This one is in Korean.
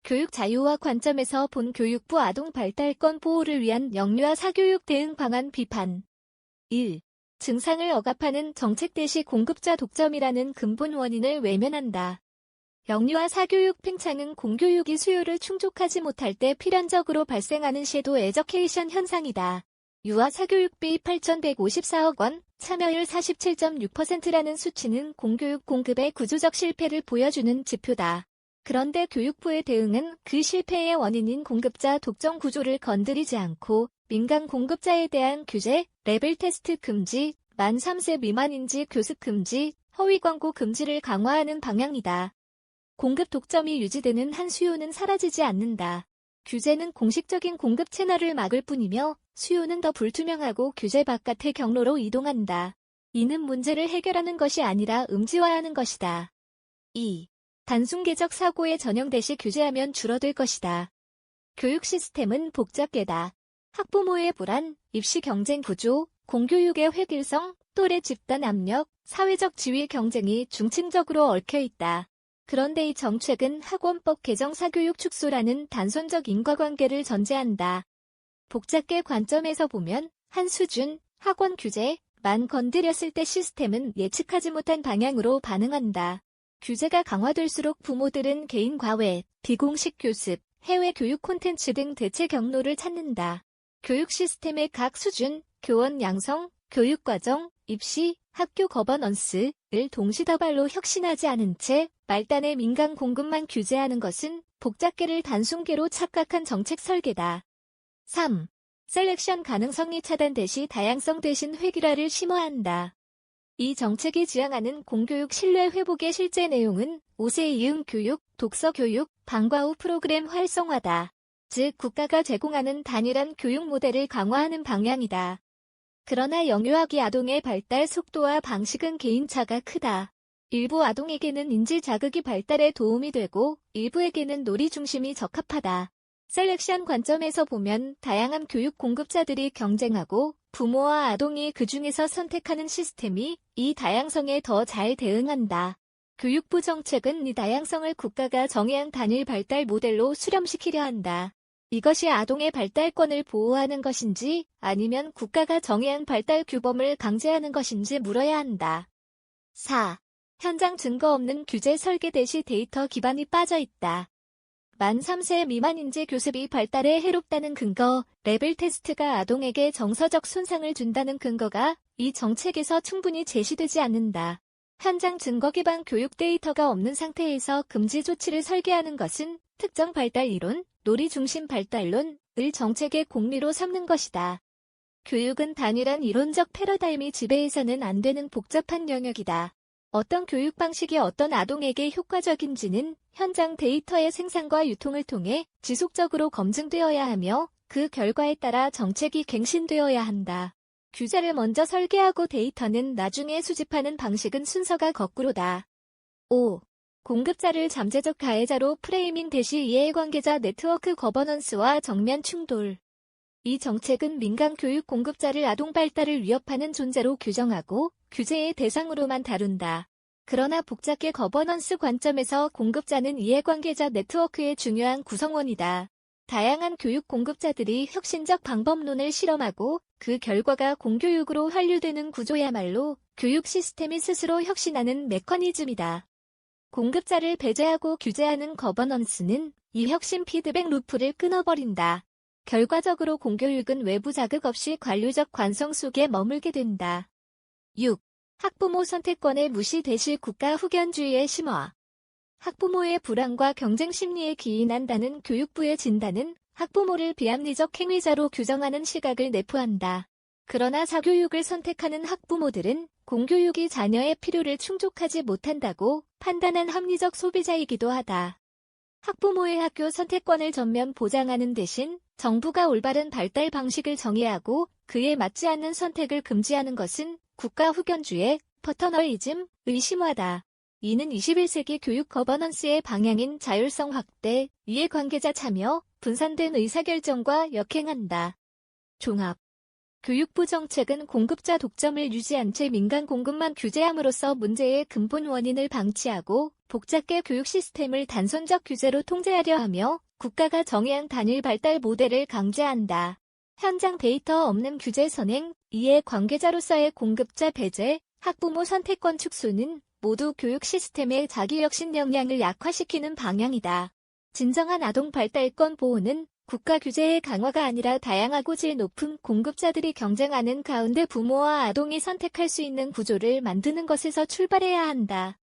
교육 자유화 관점에서 본 교육부 아동 발달권 보호를 위한 영유아 사교육 대응 방안 비판. 1. 증상을 억압하는 정책 대시 공급자 독점이라는 근본 원인을 외면한다. 영유아 사교육 팽창은 공교육이 수요를 충족하지 못할 때 필연적으로 발생하는 섀도우 에저케이션 현상이다. 유아 사교육비 8,154억 원, 참여율 47.6%라는 수치는 공교육 공급의 구조적 실패를 보여주는 지표다. 그런데 교육부의 대응은 그 실패의 원인인 공급자 독점 구조를 건드리지 않고 민간 공급자에 대한 규제, 레벨 테스트 금지, 만 3세 미만인지 교습 금지, 허위 광고 금지를 강화하는 방향이다. 공급 독점이 유지되는 한 수요는 사라지지 않는다. 규제는 공식적인 공급 채널을 막을 뿐이며 수요는 더 불투명하고 규제 바깥의 경로로 이동한다. 이는 문제를 해결하는 것이 아니라 음지화하는 것이다. 2. 단순계적 사고에 전형대시 규제하면 줄어들 것이다. 교육 시스템은 복잡계다. 학부모의 불안, 입시 경쟁 구조, 공교육의 획일성, 또래 집단 압력, 사회적 지위 경쟁이 중층적으로 얽혀있다. 그런데 이 정책은 학원법 개정 사교육 축소라는 단선적 인과관계를 전제한다. 복잡계 관점에서 보면 한 수준, 학원 규제만 건드렸을 때 시스템은 예측하지 못한 방향으로 반응한다. 규제가 강화될수록 부모들은 개인 과외, 비공식 교습, 해외 교육 콘텐츠 등 대체 경로를 찾는다. 교육 시스템의 각 수준, 교원 양성, 교육과정, 입시, 학교 거버넌스를 동시다발로 혁신하지 않은 채 말단의 민간 공급만 규제하는 것은 복잡계를 단순계로 착각한 정책 설계다. 3. 셀렉션 가능성이 차단되시 다양성 대신 획일화를 심화한다. 이 정책이 지향하는 공교육 신뢰 회복의 실제 내용은 5세 이응 교육, 독서 교육, 방과 후 프로그램 활성화다. 즉 국가가 제공하는 단일한 교육 모델을 강화하는 방향이다. 그러나 영유아기 아동의 발달 속도와 방식은 개인차가 크다. 일부 아동에게는 인지 자극이 발달에 도움이 되고 일부에게는 놀이 중심이 적합하다. 셀렉션 관점에서 보면 다양한 교육 공급자들이 경쟁하고 부모와 아동이 그 중에서 선택하는 시스템이 이 다양성에 더 잘 대응한다. 교육부 정책은 이 다양성을 국가가 정의한 단일 발달 모델로 수렴시키려 한다. 이것이 아동의 발달권을 보호하는 것인지 아니면 국가가 정의한 발달 규범을 강제하는 것인지 물어야 한다. 4. 현장 증거 없는 규제 설계 대시 데이터 기반이 빠져 있다. 만 3세 미만인지 교습이 발달에 해롭다는 근거, 레벨 테스트가 아동에게 정서적 손상을 준다는 근거가 이 정책에서 충분히 제시되지 않는다. 현장 증거 기반 교육 데이터가 없는 상태에서 금지 조치를 설계하는 것은 특정 발달 이론, 놀이 중심 발달론을 정책의 공리로 삼는 것이다. 교육은 단일한 이론적 패러다임이 지배해서는 안 되는 복잡한 영역이다. 어떤 교육 방식이 어떤 아동에게 효과적인지는 현장 데이터의 생산과 유통을 통해 지속적으로 검증되어야 하며 그 결과에 따라 정책이 갱신되어야 한다. 규제를 먼저 설계하고 데이터는 나중에 수집하는 방식은 순서가 거꾸로다. 5. 공급자를 잠재적 가해자로 프레이밍 대시 이해관계자 네트워크 거버넌스와 정면 충돌. 이 정책은 민간 교육 공급자를 아동 발달을 위협하는 존재로 규정하고 규제의 대상으로만 다룬다. 그러나 복잡계 거버넌스 관점에서 공급자는 이해관계자 네트워크의 중요한 구성원이다. 다양한 교육 공급자들이 혁신적 방법론을 실험하고 그 결과가 공교육으로 환류되는 구조야말로 교육 시스템이 스스로 혁신하는 메커니즘이다. 공급자를 배제하고 규제하는 거버넌스는 이 혁신 피드백 루프를 끊어버린다. 결과적으로 공교육은 외부 자극 없이 관료적 관성 속에 머물게 된다. 6. 학부모 선택권의 무시 대실 국가 후견주의의 심화. 학부모의 불안과 경쟁 심리에 기인한다는 교육부의 진단은 학부모를 비합리적 행위자로 규정하는 시각을 내포한다. 그러나 사교육을 선택하는 학부모들은 공교육이 자녀의 필요를 충족하지 못한다고 판단한 합리적 소비자이기도 하다. 학부모의 학교 선택권을 전면 보장하는 대신 정부가 올바른 발달 방식을 정의하고 그에 맞지 않는 선택을 금지하는 것은 국가 후견주의, 퍼터널리즘의 심화다. 이는 21세기 교육 거버넌스의 방향인 자율성 확대, 이해관계자 참여, 분산된 의사결정과 역행한다. 종합. 교육부 정책은 공급자 독점을 유지한 채 민간 공급만 규제함으로써 문제의 근본 원인을 방치하고 복잡계 교육 시스템을 단선적 규제로 통제하려 하며 국가가 정의한 단일 발달 모델을 강제한다. 현장 데이터 없는 규제 선행, 이해 관계자로서의 공급자 배제, 학부모 선택권 축소는 모두 교육 시스템의 자기혁신 역량을 약화시키는 방향이다. 진정한 아동 발달권 보호는 국가 규제의 강화가 아니라 다양하고 질 높은 공급자들이 경쟁하는 가운데 부모와 아동이 선택할 수 있는 구조를 만드는 것에서 출발해야 한다.